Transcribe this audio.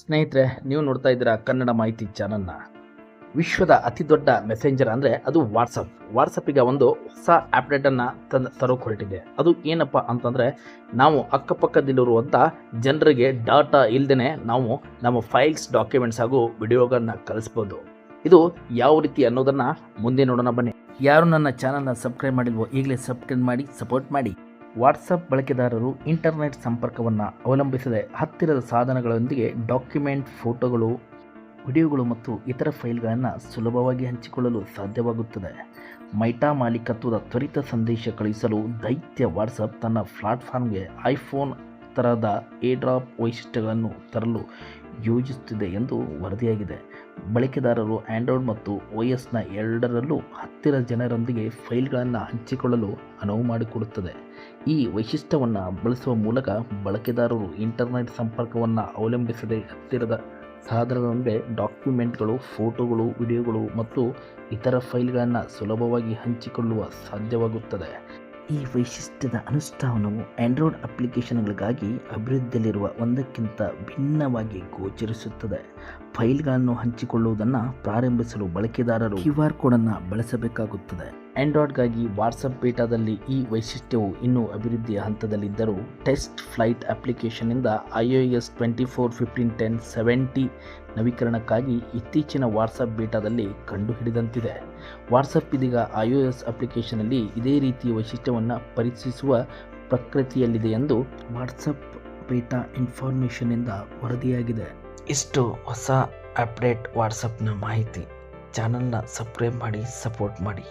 ಸ್ನೇಹಿತರೆ, ನೀವು ನೋಡ್ತಾ ಇದ್ದೀರಾ ಕನ್ನಡ ಮಾಹಿತಿ ಚಾನಲ್ನ. ವಿಶ್ವದ ಅತಿ ದೊಡ್ಡ ಮೆಸೆಂಜರ್ ಅಂದರೆ ಅದು ವಾಟ್ಸಪ್ಪಿಗೆ ಒಂದು ಹೊಸ ಅಪ್ಡೇಟನ್ನು ತರೋಕೆ ಹೊರಟಿದೆ. ಅದು ಏನಪ್ಪ ಅಂತಂದರೆ, ನಾವು ಅಕ್ಕಪಕ್ಕದಲ್ಲಿರುವಂಥ ಜನರಿಗೆ ಡಾಟಾ ಇಲ್ಲದೇ ನಾವು ನಮ್ಮ ಫೈಲ್ಸ್, ಡಾಕ್ಯುಮೆಂಟ್ಸ್ ಹಾಗೂ ವಿಡಿಯೋಗಳನ್ನ ಕಳಿಸ್ಬೋದು. ಇದು ಯಾವ ರೀತಿ ಅನ್ನೋದನ್ನು ಮುಂದೆ ನೋಡೋಣ ಬನ್ನಿ. ಯಾರು ನನ್ನ ಚಾನಲ್ನ ಸಬ್ಸ್ಕ್ರೈಬ್ ಮಾಡಿಲ್ವೋ ಈಗಲೇ ಸಬ್ಸ್ಕ್ರೈಬ್ ಮಾಡಿ, ಸಪೋರ್ಟ್ ಮಾಡಿ. ವಾಟ್ಸಪ್ ಬಳಕೆದಾರರು ಇಂಟರ್ನೆಟ್ ಸಂಪರ್ಕವನ್ನು ಅವಲಂಬಿಸದೆ ಹತ್ತಿರದ ಸಾಧನಗಳೊಂದಿಗೆ ಡಾಕ್ಯುಮೆಂಟ್, ಫೋಟೋಗಳು, ವಿಡಿಯೋಗಳು ಮತ್ತು ಇತರ ಫೈಲ್ಗಳನ್ನು ಸುಲಭವಾಗಿ ಹಂಚಿಕೊಳ್ಳಲು ಸಾಧ್ಯವಾಗುತ್ತದೆ. ಮೈಟಾ ಮಾಲೀಕತ್ವದ ತ್ವರಿತ ಸಂದೇಶ ಕಳುಹಿಸಲು ದೈತ್ಯ ವಾಟ್ಸಪ್ ತನ್ನ ಪ್ಲಾಟ್ಫಾರ್ಮ್ಗೆ ಐಫೋನ್ ತರಹದ ಏರ್ಡ್ರಾಪ್ ವೈಶಿಷ್ಟ್ಯಗಳನ್ನು ತರಲು ಯೋಜಿಸುತ್ತಿದೆ ಎಂದು ವರದಿಯಾಗಿದೆ. ಬಳಕೆದಾರರು ಆಂಡ್ರಾಯ್ಡ್ ಮತ್ತು OSನ ಎರಡರಲ್ಲೂ ಹತ್ತಿರ ಜನರೊಂದಿಗೆ ಫೈಲ್ಗಳನ್ನು ಹಂಚಿಕೊಳ್ಳಲು ಅನುವು ಮಾಡಿಕೊಡುತ್ತದೆ. ಈ ವೈಶಿಷ್ಟ್ಯವನ್ನು ಬಳಸುವ ಮೂಲಕ ಬಳಕೆದಾರರು ಇಂಟರ್ನೆಟ್ ಸಂಪರ್ಕವನ್ನು ಅವಲಂಬಿಸದೆ ಹತ್ತಿರದ ಸಾಧನಗಳೊಂದಿಗೆ ಡಾಕ್ಯುಮೆಂಟ್ಗಳು, ಫೋಟೋಗಳು, ವಿಡಿಯೋಗಳು ಮತ್ತು ಇತರ ಫೈಲ್ಗಳನ್ನು ಸುಲಭವಾಗಿ ಹಂಚಿಕೊಳ್ಳುವ ಸಾಧ್ಯವಾಗುತ್ತದೆ. ಈ ವೈಶಿಷ್ಟ್ಯದ ಅನುಷ್ಠಾನವು ಆಂಡ್ರಾಯ್ಡ್ ಅಪ್ಲಿಕೇಶನ್ಗಳಿಗಾಗಿ ಅಭಿವೃದ್ಧಿಯಲ್ಲಿರುವ ಒಂದಕ್ಕಿಂತ ಭಿನ್ನವಾಗಿ ಗೋಚರಿಸುತ್ತದೆ. ಫೈಲ್ಗಳನ್ನು ಹಂಚಿಕೊಳ್ಳುವುದನ್ನು ಪ್ರಾರಂಭಿಸಲು ಬಳಕೆದಾರರು QR ಕೋಡನ್ನು ಬಳಸಬೇಕಾಗುತ್ತದೆ. ಆಂಡ್ರಾಯ್ಡ್ಗಾಗಿ ವಾಟ್ಸಪ್ ಬೀಟಾದಲ್ಲಿ ಈ ವೈಶಿಷ್ಟ್ಯವು ಇನ್ನೂ ಅಭಿವೃದ್ಧಿಯ ಹಂತದಲ್ಲಿದ್ದರೂ, ಟೆಸ್ಟ್ ಫ್ಲೈಟ್ ಅಪ್ಲಿಕೇಶನ್ನಿಂದ iOS 24.15.10.70 ನವೀಕರಣಕ್ಕಾಗಿ ಇತ್ತೀಚಿನ ವಾಟ್ಸಪ್ ಬೀಟಾದಲ್ಲಿ ಕಂಡುಹಿಡಿದಂತಿದೆ. ವಾಟ್ಸಪ್ ಇದೀಗ iOS ಅಪ್ಲಿಕೇಶನ್ನಲ್ಲಿ ಇದೇ ರೀತಿಯ ವೈಶಿಷ್ಟ್ಯವನ್ನು ಪರೀಕ್ಷಿಸುವ ಪ್ರಕೃತಿಯಲ್ಲಿದೆ ಎಂದು ವಾಟ್ಸಪ್ ಬೀಟಾ ಇನ್ಫಾರ್ಮೇಷನ್ನಿಂದ ವರದಿಯಾಗಿದೆ. ಇಷ್ಟು ಹೊಸ ಅಪ್ಡೇಟ್ ವಾಟ್ಸಪ್ನ ಮಾಹಿತಿ. ಚಾನಲ್ನ ಸಬ್ಸ್ಕ್ರೈಬ್ ಮಾಡಿ, ಸಪೋರ್ಟ್ ಮಾಡಿ.